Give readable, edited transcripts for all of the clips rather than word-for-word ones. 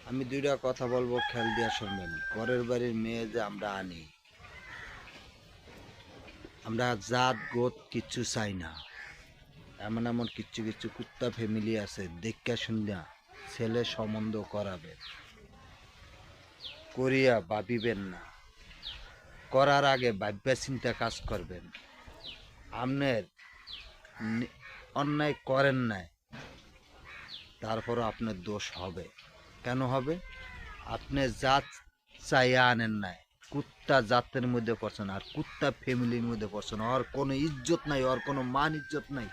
আমি দুইটা কথা বলবো, খেয়াল দিয়া শুনবেন। পরের বাড়ির মেয়ে যে আমরা আনি, আমরা জাত গোত কিচ্ছু চাই না। এমন এমন কিছু কিছু কুত্তা ফ্যামিলি আছে, দেখা শুনিয়া ছেলে সম্বন্ধ করাবেন, করিয়া ভাবিবেন না। করার আগে ভাববা চিন্তা কাজ করবেন। আপনার অন্যায় করেন নাই, তারপরও আপনার দোষ হবে। কেন হবে? আপনি জাত চাইয়া আনেন নাই, কুত্তা জাতের মধ্যে পড়ছেন, আর কুত্তা ফ্যামিলির মধ্যে পড়ছেন। ওর কোনো ইজ্জত নাই, ওর কোনো মান ইজ্জত নাই,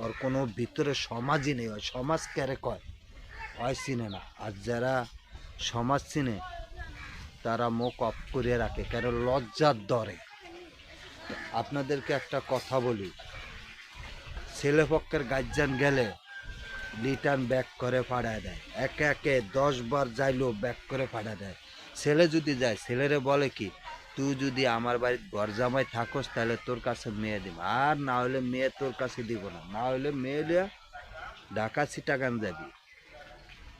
ওর কোনো ভিতরে সমাজই নেই। ওই সমাজ কেরে কয় হয় চিনে না। আর যারা সমাজ চিনে তারা মুখ অফ করে রাখে, কেন লজ্জার দরে। আপনাদেরকে একটা কথা বলি, ছেলেপক্ষের গার্জিয়ান গেলে রিটার্ন ব্যাক করে পাঠায় দেয়। একে একে 10 বার যাইলেও ব্যাক করে পাঠায় দেয়। ছেলে যদি যায়, ছেলেরে বলে কি, তুই যদি আমার বাড়ির ঘর জামাই থাকস তাহলে তোর কাছে মেয়ে দিব, আর না হলে মেয়ে তোর কাছে দিব না। না হলে মেয়ে লিয়া ঢাকা চিটাগান যাবি,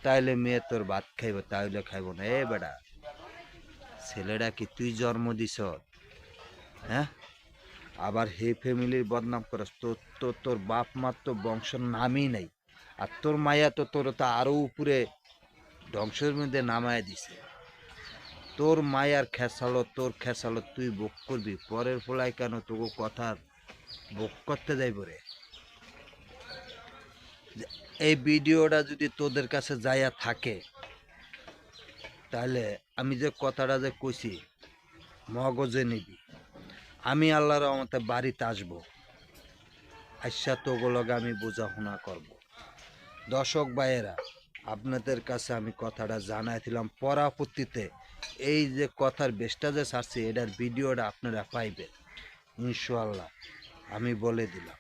তাইলে মেয়ে তোর ভাত খাইব, তাহলে খাইব না। এ বেটা, ছেলেটা কি তুই জন্ম দিছ? হ্যাঁ, আবার হে ফ্যামিলির বদনাম করস। তোর বাপ মার তো বংশের নামই নাই। আর তোর মায়া তো তোর তো আরো উপরে ধ্বংসের মধ্যে নামায় দিছে। তোর মায়ার খেসালো, তোর খেসালো তুই ভোগ করবি। পরের ফলায় কেন তোকে কথা ভোগ করতে যাইব রে? এই ভিডিওটা যদি তোদের কাছে যাইয়া থাকে, তাহলে আমি যে কথাটা যে কইছি মগজে নিবি। আমি আল্লাহর রহমতে বাড়িতে আসবো, আইসা তোগুলোকে আমি বোঝাশোনা করব। দর্শক ভাইয়েরা, আপনাদের কাছে আমি কথাটা জানাইছিলাম, পরবর্তীতে এই যে কথার বেশটা যে ছাড়ছি, এটার ভিডিওটা আপনারা পাইবেন ইনশাআল্লাহ, আমি বলে দিলাম।